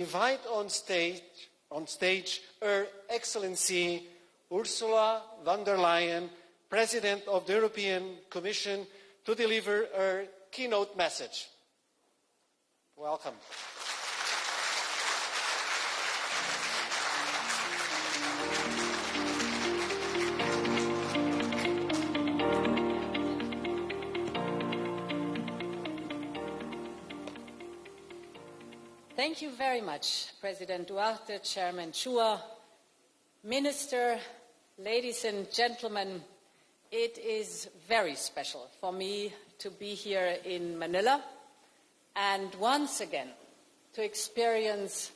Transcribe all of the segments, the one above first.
invite on stage Her Excellency Ursula von der Leyen, President of the European Commission, to deliver her keynote message. Welcome. Thank you very much, President Duarte, Chairman Chua, Minister, ladies and gentlemen. It is very special for me to be here in Manila and once again to experience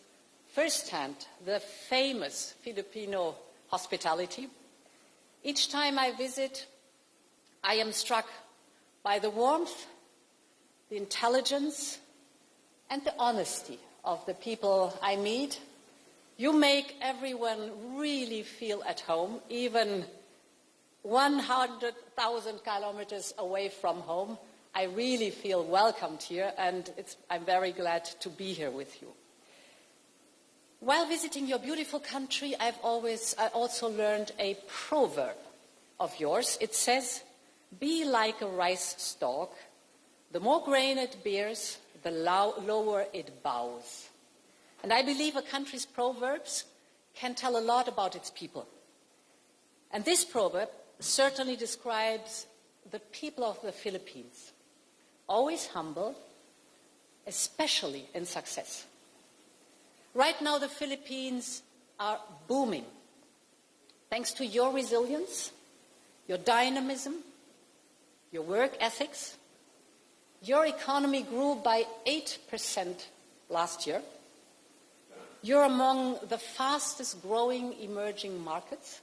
firsthand the famous Filipino hospitality. Each time I visit, I am struck by the warmth, the intelligence, and the honesty of the people I meet. You make everyone really feel at home, even 100,000 kilometers away from home. I really feel welcomed here, and I'm very glad to be here with you. While visiting your beautiful country, I also learned a proverb of yours. It says, "Be like a rice stalk. The more grain it bears, the lower it bows." And I believe a country's proverbs can tell a lot about its people. And this proverb certainly describes the people of the Philippines, always humble, especially in success. Right now, the Philippines are booming. Thanks to your resilience, your dynamism, your work ethics, your economy grew by 8% last year. You're among the fastest growing emerging markets.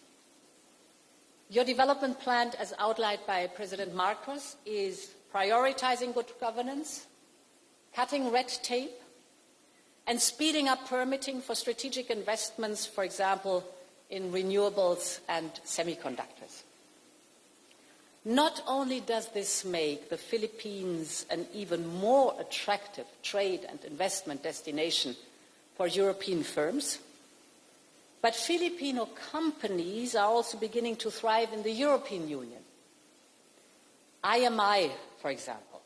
Your development plan, as outlined by President Marcos, is prioritizing good governance, cutting red tape, and speeding up permitting for strategic investments, for example, in renewables and semiconductors. Not only does this make the Philippines an even more attractive trade and investment destination for European firms, but Filipino companies are also beginning to thrive in the European Union. IMI, for example,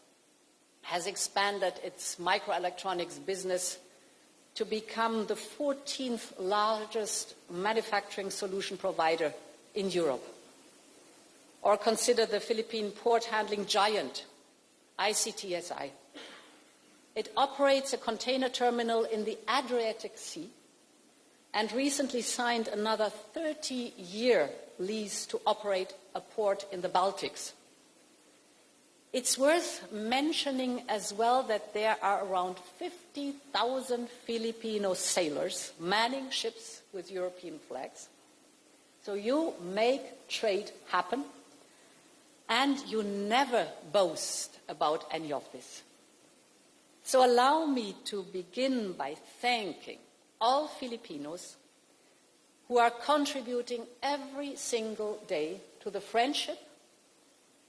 has expanded its microelectronics business to become the 14th largest manufacturing solution provider in Europe. Or consider the Philippine port handling giant, ICTSI. It operates a container terminal in the Adriatic Sea and recently signed another 30-year lease to operate a port in the Baltics. It's worth mentioning as well that there are around 50,000 Filipino sailors manning ships with European flags. So you make trade happen, and you never boast about any of this. So allow me to begin by thanking all Filipinos who are contributing every single day to the friendship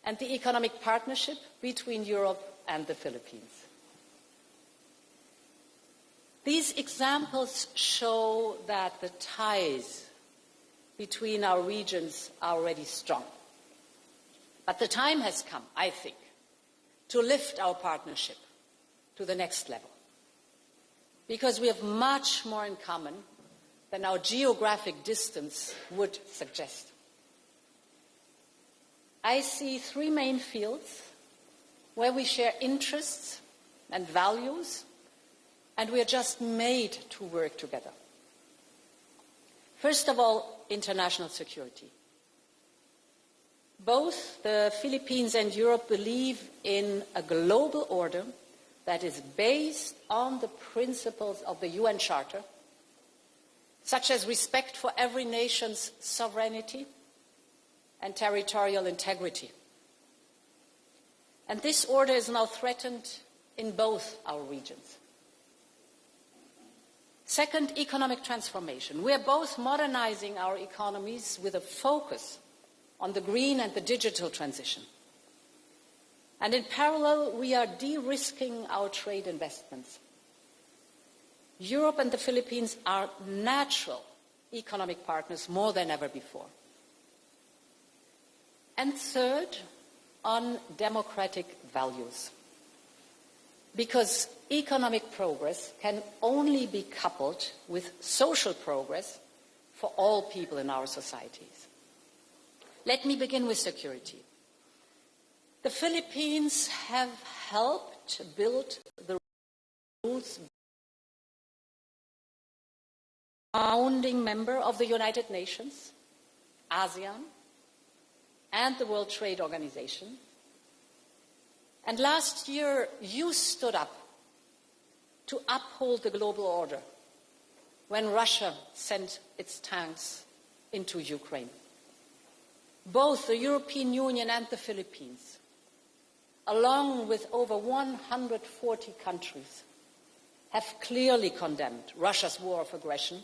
and the economic partnership between Europe and the Philippines. These examples show that the ties between our regions are already strong. But the time has come, I think, to lift our partnership to the next level, because we have much more in common than our geographic distance would suggest. I see three main fields where we share interests and values, and we are just made to work together. First of all, international security. Both the Philippines and Europe believe in a global order that is based on the principles of the UN Charter, such as respect for every nation's sovereignty and territorial integrity. And this order is now threatened in both our regions. Second, economic transformation. We are both modernizing our economies with a focus on the green and the digital transition. And in parallel, we are de-risking our trade investments. Europe and the Philippines are natural economic partners more than ever before. And third, on democratic values. Because economic progress can only be coupled with social progress for all people in our societies. Let me begin with security. The Philippines have helped build the rules. Founding member of the United Nations, ASEAN, and the World Trade Organization. And last year, you stood up to uphold the global order when Russia sent its tanks into Ukraine. Both the European Union and the Philippines, along with over 140 countries, have clearly condemned Russia's war of aggression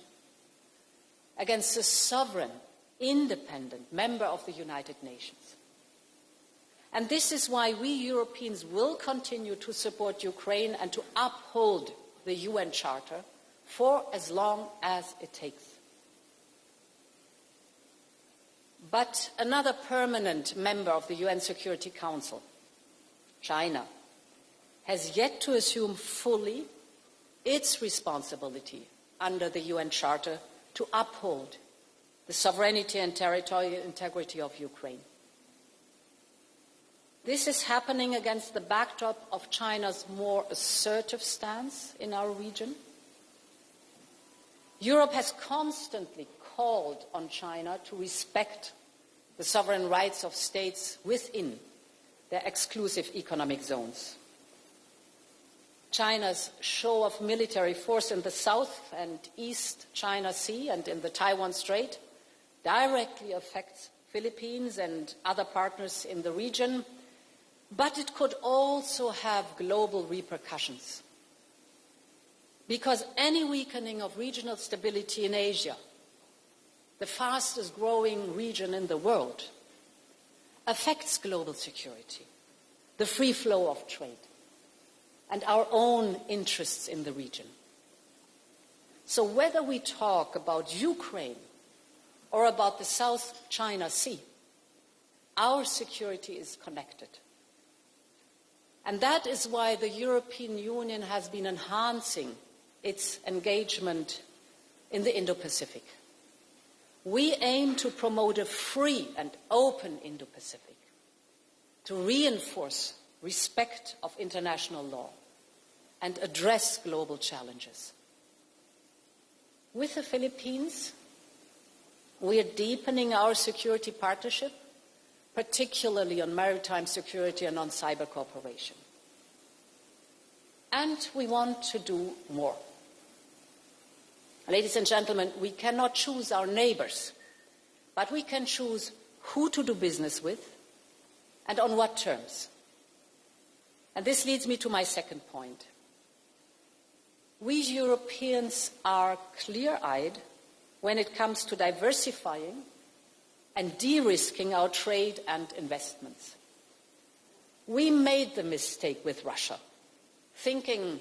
against a sovereign, independent member of the United Nations. And this is why we Europeans will continue to support Ukraine and to uphold the UN Charter for as long as it takes. But another permanent member of the UN Security Council, China, has yet to assume fully its responsibility under the UN Charter to uphold the sovereignty and territorial integrity of Ukraine. This is happening against the backdrop of China's more assertive stance in our region. Europe has constantly called on China to respect the sovereign rights of states within their exclusive economic zones. China's show of military force in the South and East China Sea and in the Taiwan Strait directly affects Philippines and other partners in the region, but it could also have global repercussions. Because any weakening of regional stability in Asia, the fastest growing region in the world, affects global security, the free flow of trade, and our own interests in the region. So whether we talk about Ukraine or about the South China Sea, our security is connected. And that is why the European Union has been enhancing its engagement in the Indo-Pacific. We aim to promote a free and open Indo-Pacific, to reinforce respect of international law, and address global challenges. With the Philippines, we are deepening our security partnership, particularly on maritime security and on cyber cooperation. And we want to do more. Ladies and gentlemen, we cannot choose our neighbors, but we can choose who to do business with and on what terms. And this leads me to my second point. We Europeans are clear-eyed when it comes to diversifying and de-risking our trade and investments. We made the mistake with Russia, thinking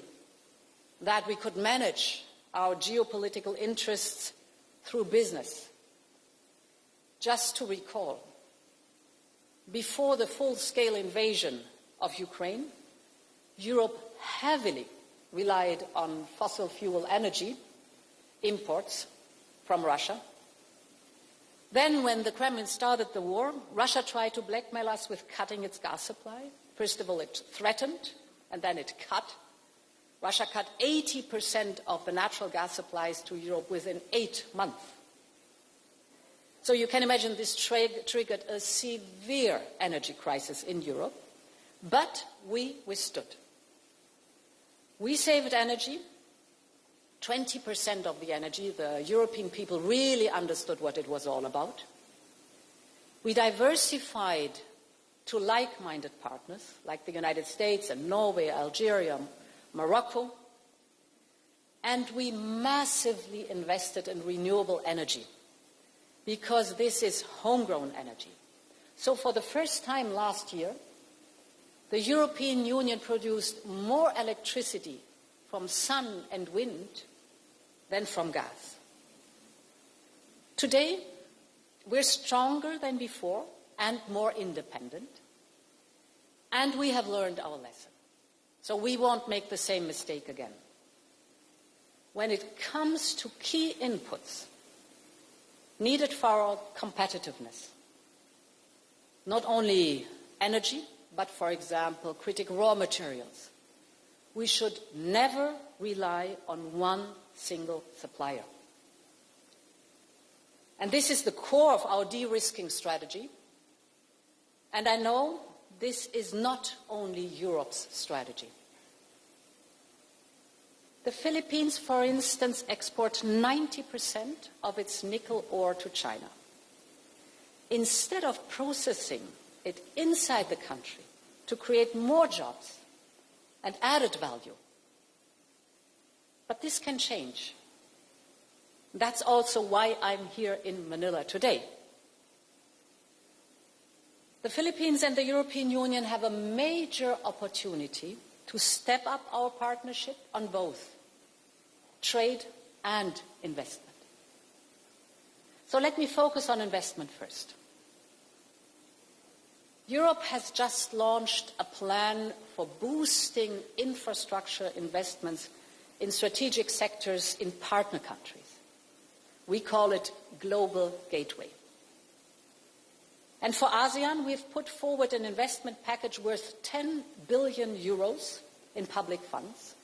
that we could manage our geopolitical interests through business. Just to recall, before the full-scale invasion of Ukraine, Europe heavily relied on fossil fuel energy imports from Russia. Then, when the Kremlin started the war, Russia tried to blackmail us with cutting its gas supply. First of all, it threatened, and then it cut. Russia cut 80% of the natural gas supplies to Europe within 8 months. So you can imagine this triggered a severe energy crisis in Europe, but we withstood. We saved energy, 20% of the energy. The European people really understood what it was all about. We diversified to like-minded partners like the United States and Norway, Algeria, Morocco. And we massively invested in renewable energy because this is homegrown energy. So for the first time last year, the European Union produced more electricity from sun and wind than from gas. Today, we're stronger than before and more independent, and we have learned our lesson. So we won't make the same mistake again. When it comes to key inputs needed for our competitiveness, not only energy, but, for example, critical raw materials, we should never rely on one single supplier. And this is the core of our de-risking strategy. And I know this is not only Europe's strategy. The Philippines, for instance, exports 90% of its nickel ore to China. Instead of processing it inside the country to create more jobs and added value. But this can change. That's also why I'm here in Manila today. The Philippines and the European Union have a major opportunity to step up our partnership on both trade and investment. So let me focus on investment first. Europe has just launched a plan for boosting infrastructure investments in strategic sectors in partner countries. We call it Global Gateway. And for ASEAN, we've put forward an investment package worth 10 billion euros in public funds.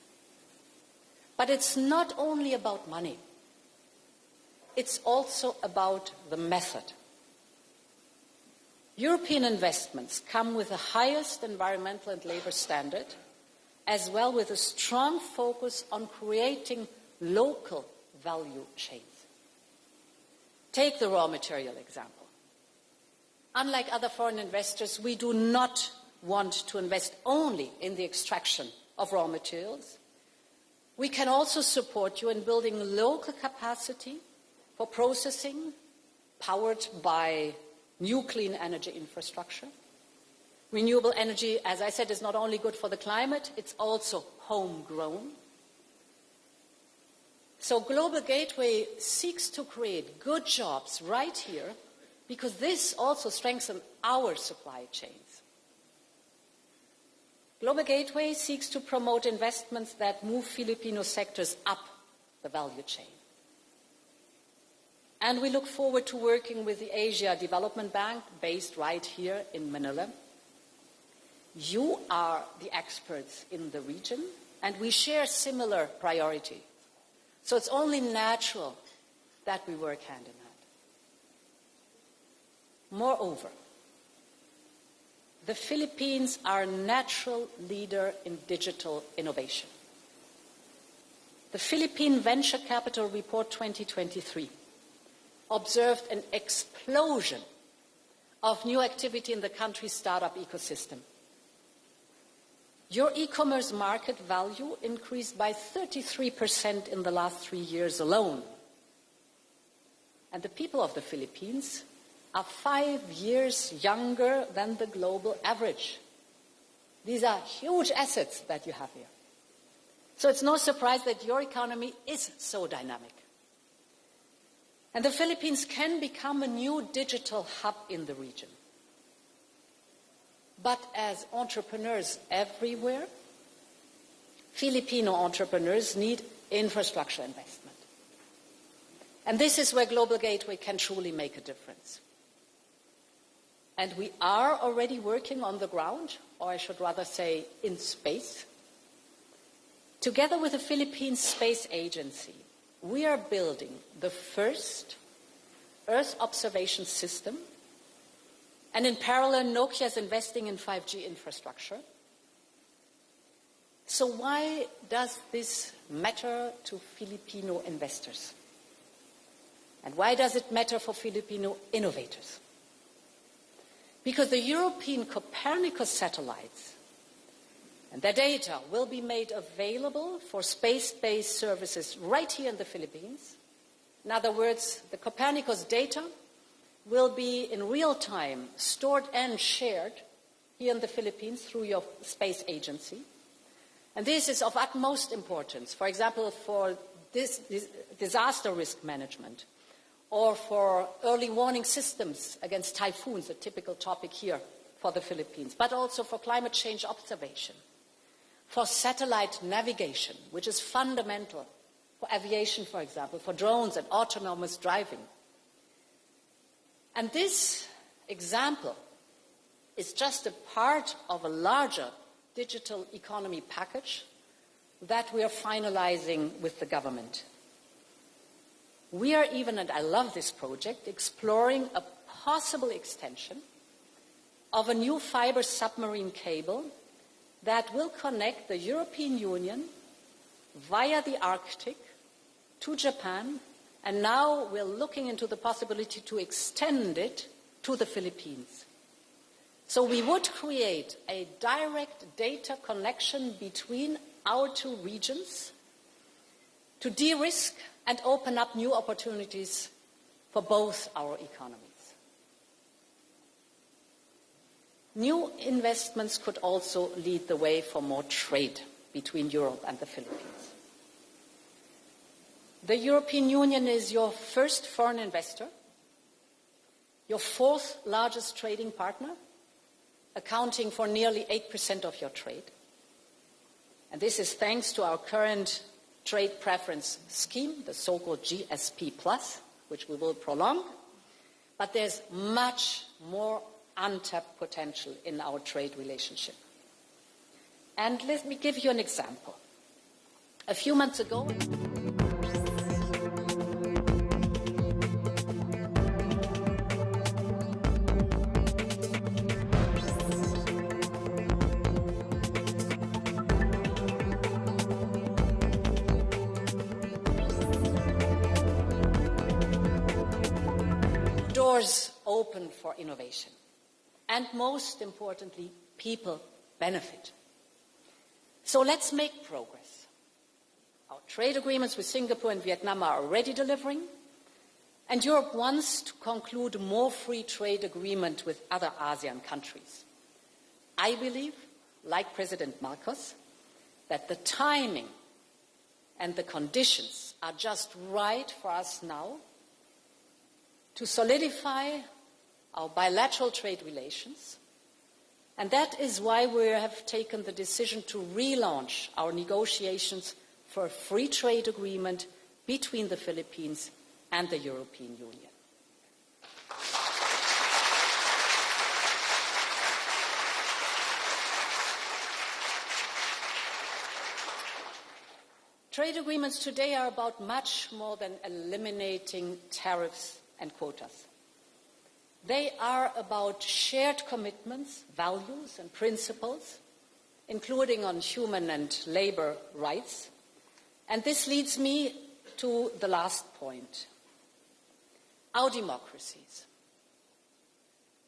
But it's not only about money. It's also about the method. European investments come with the highest environmental and labor standard, as well with a strong focus on creating local value chains. Take the raw material example. Unlike other foreign investors, we do not want to invest only in the extraction of raw materials. We can also support you in building local capacity for processing, powered by new clean energy infrastructure. Renewable energy, as I said, is not only good for the climate, it's also homegrown. So Global Gateway seeks to create good jobs right here, because this also strengthens our supply chains. Global Gateway seeks to promote investments that move Filipino sectors up the value chain. And we look forward to working with the Asia Development Bank, based right here in Manila. You are the experts in the region, and we share similar priorities. So it's only natural that we work hand in hand. Moreover, the Philippines are a natural leader in digital innovation. The Philippine Venture Capital Report 2023 observed an explosion of new activity in the country's startup ecosystem. Your e-commerce market value increased by 33% in the last 3 years alone. And the people of the Philippines are 5 years younger than the global average. These are huge assets that you have here. So it's no surprise that your economy is so dynamic. And the Philippines can become a new digital hub in the region. But as entrepreneurs everywhere, Filipino entrepreneurs need infrastructure investment. And this is where Global Gateway can truly make a difference. And we are already working on the ground, or I should rather say in space. Together with the Philippine Space Agency, we are building the first Earth observation system, and in parallel, Nokia is investing in 5G infrastructure. So why does this matter to Filipino investors? And why does it matter for Filipino innovators? Because the European Copernicus satellites and their data will be made available for space-based services right here in the Philippines. In other words, the Copernicus data will be in real time stored and shared here in the Philippines through your space agency. And this is of utmost importance, for example, for disaster risk management, or for early warning systems against typhoons, a typical topic here for the Philippines, but also for climate change observation, for satellite navigation, which is fundamental for aviation, for example, for drones and autonomous driving. And this example is just a part of a larger digital economy package that we are finalizing with the government. We are even, and I love this project, exploring a possible extension of a new fiber submarine cable that will connect the European Union via the Arctic to Japan, and now we're looking into the possibility to extend it to the Philippines. So we would create a direct data connection between our two regions to de-risk and open up new opportunities for both our economies. New investments could also lead the way for more trade between Europe and the Philippines. The European Union is your first foreign investor, your fourth largest trading partner, accounting for nearly 8% of your trade. And this is thanks to our current trade preference scheme, the so-called GSP+, which we will prolong. But there's much more untapped potential in our trade relationship. And let me give you an example. A few months ago, doors open for innovation. And most importantly, people benefit. So let's make progress. Our trade agreements with Singapore and Vietnam are already delivering, and Europe wants to conclude a more free trade agreement with other ASEAN countries. I believe, like President Marcos, that the timing and the conditions are just right for us now to solidify our bilateral trade relations, and that is why we have taken the decision to relaunch our negotiations for a free trade agreement between the Philippines and the European Union. Trade agreements today are about much more than eliminating tariffs and quotas. They are about shared commitments, values and principles, including on human and labor rights. And this leads me to the last point. Our democracies.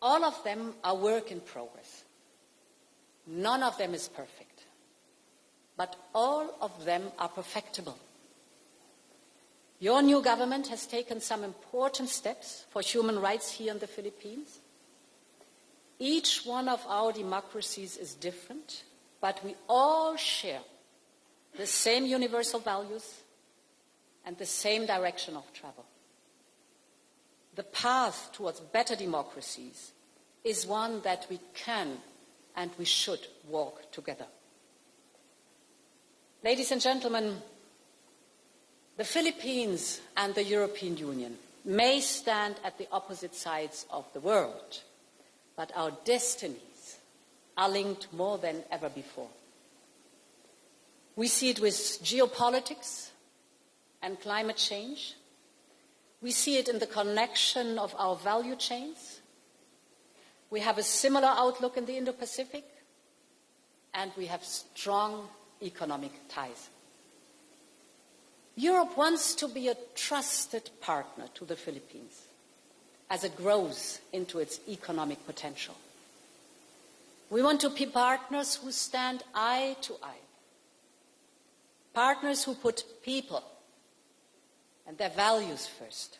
All of them are work in progress. None of them is perfect, but all of them are perfectible. Your new government has taken some important steps for human rights here in the Philippines. Each one of our democracies is different, but we all share the same universal values and the same direction of travel. The path towards better democracies is one that we can and we should walk together. Ladies and gentlemen, the Philippines and the European Union may stand at the opposite sides of the world, but our destinies are linked more than ever before. We see it with geopolitics and climate change. We see it in the connection of our value chains. We have a similar outlook in the Indo-Pacific, and we have strong economic ties. Europe wants to be a trusted partner to the Philippines as it grows into its economic potential. We want to be partners who stand eye to eye, partners who put people and their values first.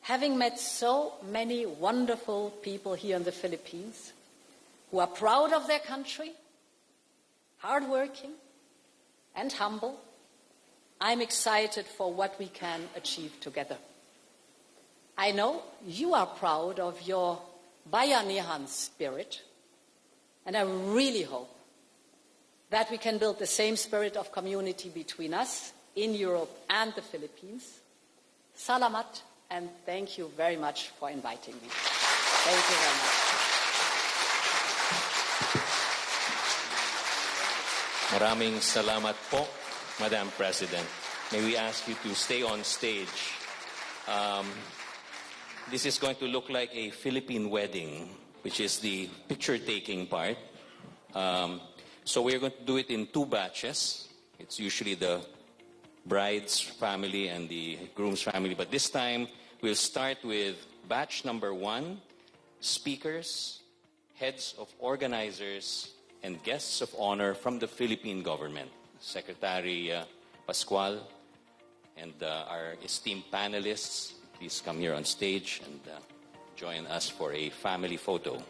Having met so many wonderful people here in the Philippines who are proud of their country, hardworking and humble, I'm excited for what we can achieve together. I know you are proud of your Bayanihan spirit, and I really hope that we can build the same spirit of community between us in Europe and the Philippines. Salamat, and thank you very much for inviting me. Thank you very much. Maraming salamat po, Madam President. May we ask you to stay on stage. This is going to look like a Philippine wedding, which is the picture-taking part. So we're going to do it in 2 batches. It's usually the bride's family and the groom's family. But this time, we'll start with batch number 1, speakers, heads of organizers, and guests of honor from the Philippine government. Secretary Pascual and our esteemed panelists, please come here on stage and join us for a family photo.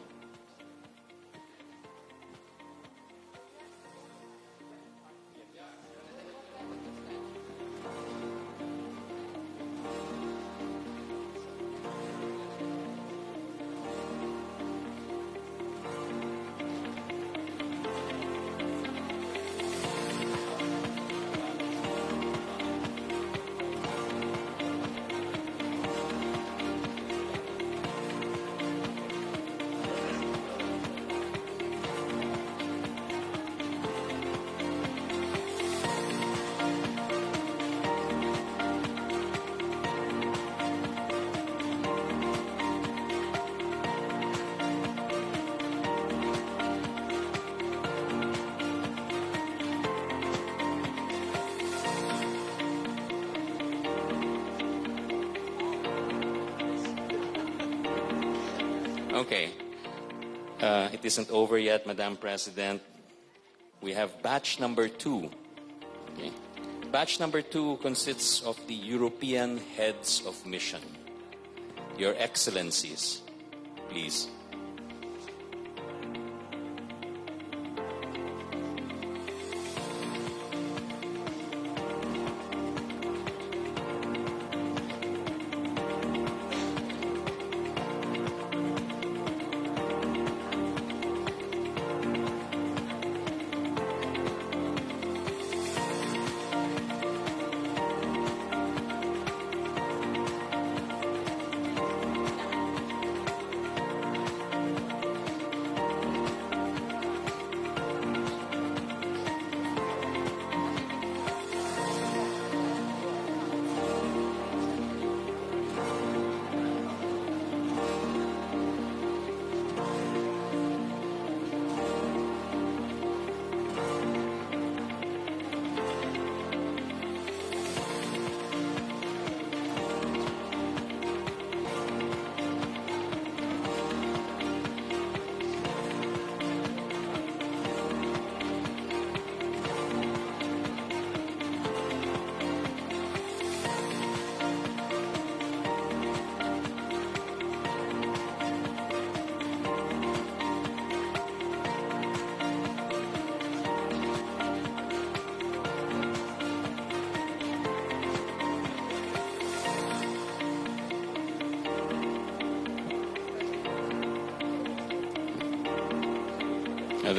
Okay. It isn't over yet, Madam President. We have batch number 2. Okay. Batch number 2 consists of the European heads of mission. Your Excellencies, please.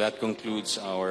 That concludes our